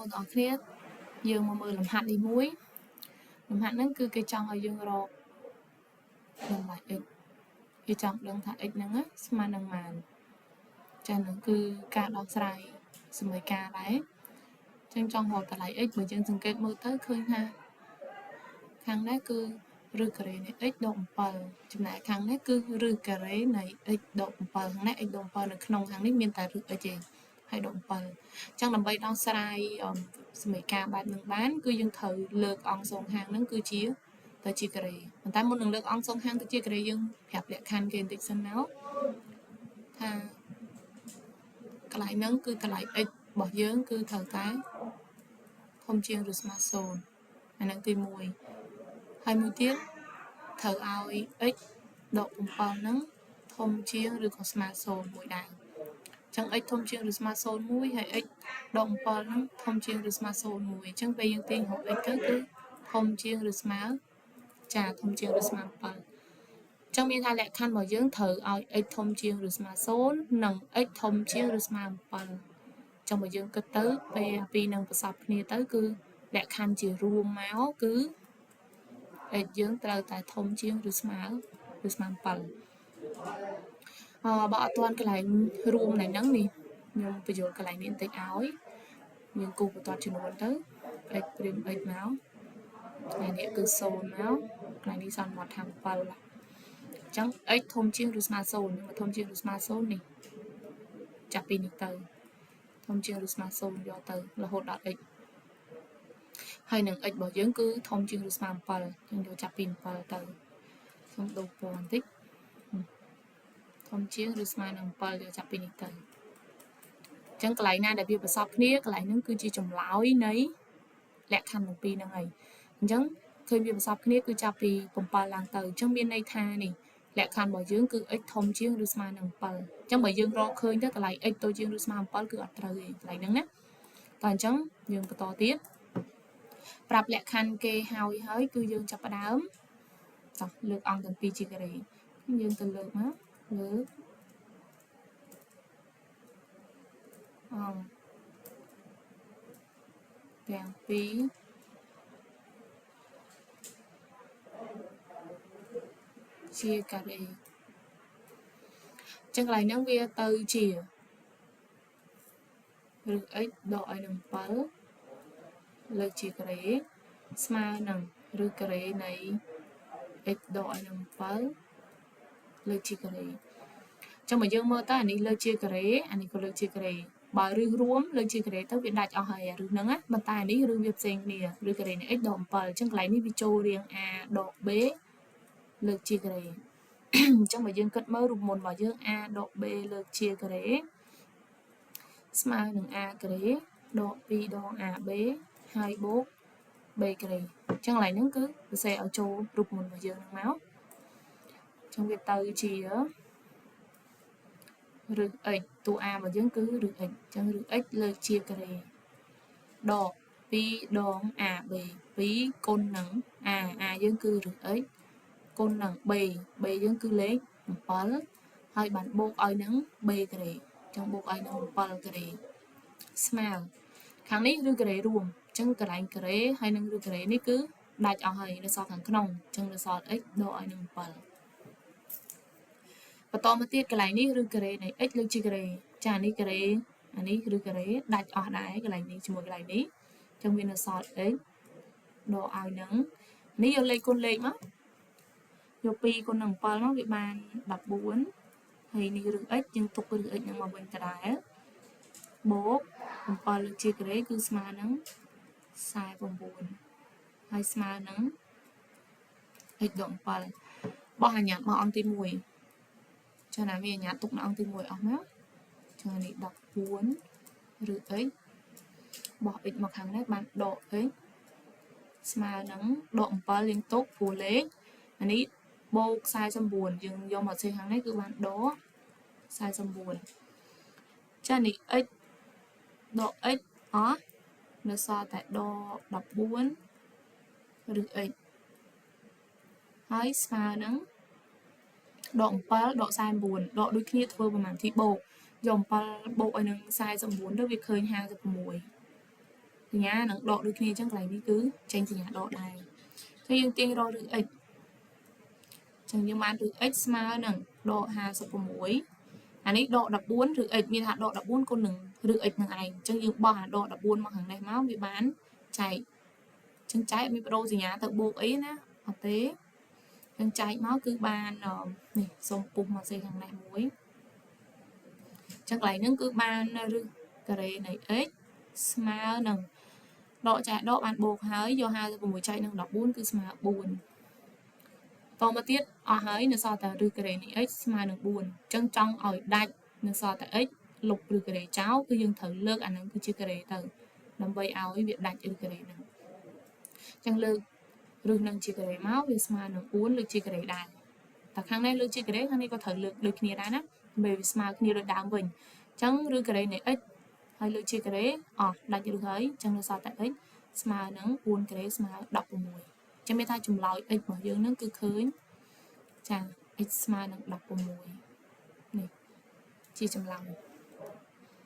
បងប្អូនគ្នាយើងមកមើលលំហាត់នេះមួយលំហាត់ហ្នឹងគឺគេចង់ឲ្យយើងរកតម្លៃ x គេចង់ដឹងថា x ហ្នឹងស្មើនឹងប៉ុន្មានចាហ្នឹងគឺការដោះស្រាយសមីការដែរចឹងចង់រកតម្លៃ x បើយើងសង្កេតមើលទៅឃើញថាខាងនេះគឺឬការ៉េនៃ x ដក7ចំណែកខាងនេះគឺឬការ៉េនៃ x ដក7ខាងនេះ x ដក7នៅក្នុងខាងនេះមានតែឬ x ទេហើយដក7អញ្ចឹងដើម្បីដោះស្រាយសមីការបែបនឹងបានគឺយើងត្រូវលើកអង្គសងខាងហ្នឹងគឺជាទៅជាការ៉េប៉ុន្តែមុននឹងលើកអង្គសងខាងទៅជាការ៉េយើងប្រាប់លក្ខខណ្ឌគេបន្តិចសិនមកថាកន្លែងហ្នឹងគឺតម្លៃ x របស់យើងគឺត្រូវតែធំជាងឬស្មើ0អាហ្នឹងទី1ហើយមួយទៀតត្រូវឲ្យ x ដក7ហ្នឹងធំជាងឬក៏ស្មើ0មួយដែរអញ្ចឹង x ធំជាងឬស្មើ0មួយហើយ x ដក7ហ្នឹងធំជាងឬស្មើ0មួយអញ្ចឹងពេលយើងទាញរក x ទៅគឺធំជាងឬស្មើចាធំជាងឬស្មើ7អញ្ចឹងមានថាលក្ខខណ្ឌរបស់យើងត្រូវឲ្យ x ធំជាងឬស្មើ0និង x ធំជាងឬស្មើ7ចឹងបើយើងគិតទៅពេលពីរនឹងប្រសពគ្នាទៅគឺលក្ខខណ្ឌជារួមមកគឺ x យើងត្រូវតែធំជាងឬស្មើ7បើអត់ទាន់កន្លែងរួមនៃហ្នឹងនេះខ្ញុំបញ្យល់កន្លែងនេះបន្តិចឲ្យយើងគូបន្ទាត់ចំនួនទៅ x ព្រាម x មកថ្ងៃនេះគឺ0មកថ្ងៃនេះសន្មតថា7អញ្ចឹង x ធំជាងឬស្មើ0មកធំជាងឬស្មើ0នេះចាប់ពីនេះទៅធំជាងឬស្មើ0យកទៅរហូតដល់ x ហើយនឹង x របស់យើងគឺធំជាងឬស្មើ7យើងយកចាប់ពី7ទៅខ្ញុំដូរពណ៌បន្តិចធំជាងឬស្មើនឹង7យកចាប់ពីនេះទៅអញ្ចឹងកន្លែងណាដែលវាប្រសពគ្នាកន្លែងហ្នឹងគឺជាចម្លើយនៃលក្ខខណ្ឌទាំងពីរហ្នឹងហើយអញ្ចឹងឃើញវាប្រសពគ្នាគឺចាប់ពី7ឡើងទៅអញ្ចឹងមានន័យថានេះលក្ខខណ្ឌរបស់យើងគឺ x ធំជាងឬស្មើនឹង7អញ្ចឹងបើយើងរកឃើញទៅតម្លៃ x តូចជាងឬស្មើ7គឺអត់ត្រូវទេកន្លែងហ្នឹងណាតែអញ្ចឹងយើងបន្តទៀតប្រាប់លក្ខខណ្ឌគេហើយគឺយើងចាប់ផ្ដើមចុះលើកអង្គទាំងពីរជាការ៉េយើងទៅលើកមកលើកអង្គទាំងពីរជាការ៉េចឹងកន្លែងហ្នឹងវាទៅជាឬ x ដកឲ្យនឹង7លើកជាការ៉េស្មើនឹងឬការ៉េនៃ x ដកឲ្យនឹង7លើកជាការ៉េចឹងមកយើងមើលទៅអានេះលើកជាការ៉េអានេះក៏លើកជាការ៉េបើឬរួមលើកជាការ៉េទៅវាដាច់អស់ហើយអាឬហ្នឹងណាប៉ុន្តែអានេះឬវាផ្សេងគ្នាឬការ៉េនៃ x ដក7អញ្ចឹងកន្លែងនេះវាចូលរាង a ដក b លើកជាការ៉េអញ្ចឹងបើយើងគិតមើលរូបមន្តរបស់យើង a ដក b លើកជាការ៉េស្មើនឹង a ការ៉េដក2ដង ab ហើយបូក b ការ៉េអញ្ចឹងកន្លែងហ្នឹងគឺសរសេរឲ្យចូលរូបមន្តរបស់យើងហ្នឹងមកអញ្ចឹងវាទៅជាឬ x តួ a របស់យើងគឺឬ x អញ្ចឹងឬ x លើកជាការ៉េដក2ដង ab 2គុណនឹង a យើងគឺឬ x គុណនឹង b យើងគឺលេខ7ហើយបានបូកឲ្យនឹង b ការ៉េអញ្ចឹងបូកឲ្យនឹង7ការ៉េស្មើខាងនេះឬការ៉េរួមអញ្ចឹងកន្លែងការ៉េហើយនឹងឬការ៉េនេះគឺដាច់អស់ហើយនៅសល់ខាងក្នុងអញ្ចឹងនៅសល់ x ដកឲ្យនឹង7បន្តមកទៀតកន្លែងនេះឬការ៉េនៃ x លើកជាការ៉េចានេះការ៉េអានេះឬការ៉េដាច់អស់ដែរកន្លែងនេះជាមួយកន្លែងនេះអញ្ចឹងវានៅសល់ x ដកឲ្យនឹងនេះយកលេខគុណលេខមកយក2គុណនឹង7មកវាបាន14ហើយនេះឬ x យើងទុកឬ x នឹងមកវិញដដែលបូក7លើកជាការ៉េគឺស្មើនឹង49ហើយស្មើនឹង x ដក7បោះអាញាត់មកអង្គទី1ចឹងណាវាអាញាត់ទុកនៅអង្គទី1អស់មកចឹងនេះ14ឬ x បោះ x មកខាងនេះបានដក x ស្មើនឹងដក7យើងទុកព្រោះលេខអានេះបូក49យើងយកមកសេខាងនេះគឺបានដក49ចានេះ x ដក x អស់នៅសល់តែដក14ឬ x ហើយស្មើនឹងដក7ដក49ដកដូចគ្នាធ្វើប្រមាណទីបូកយក7បូកឲ្យនឹង49ទៅវាឃើញ56 សញ្ញានឹងដកដូចគ្នាអញ្ចឹងកន្លែងនេះគឺចេញសញ្ញាដកដែរហើយយើងទាញរកឬ x អញ្ចឹងយើងបានឬ x ស្មើនឹងដក56អានេះដក14ឬ x មានថាដក14គុណនឹងឬ x នឹងឯងអញ្ចឹងយើងបោះអាដក14មកខាងនេះមកវាបានចែកអញ្ចឹងចែកមានបដូរសញ្ញាទៅបូកអីណាអត់ទេយើងចែកមកគឺបាននេះសុំពុះមកសេខាងនេះមួយអញ្ចឹងកន្លែងហ្នឹងគឺបានឬការ៉េនៃ x ស្មើនឹងដកចែកដកបានបូកហើយយក56ចែកនឹង14គឺស្មើ4តមកទៀតអស់ហើយនៅសល់តែឬការ៉េនៃ x ស្មើនឹង4អញ្ចឹងចង់ឲ្យដាច់នៅសល់តែ x លុបឬការ៉េចោលគឺយើងត្រូវលើកអាហ្នឹងគឺជាការ៉េទៅដើម្បីឲ្យវាដាច់ឬការ៉េហ្នឹងអញ្ចឹងលើកឬនឹងជាការ៉េមកវាស្មើនឹង4លើកជាការ៉េដែរតែខាងនេះលើកជាការ៉េខាងនេះក៏ត្រូវលើកដូចគ្នាដែរណាដើម្បីវាស្មើគ្នាដូចដើមវិញអញ្ចឹងឬការ៉េនៃ x ហើយលើកជាការ៉េអស់ដាច់ឬហើយអញ្ចឹងនៅសល់តែ x ស្មើនឹង4ការ៉េស្មើ16ចាំមានថាចម្លើយ x របស់យើងនឹងគឺឃើញចា x ស្មើនឹង16នេះជាចម្លើយ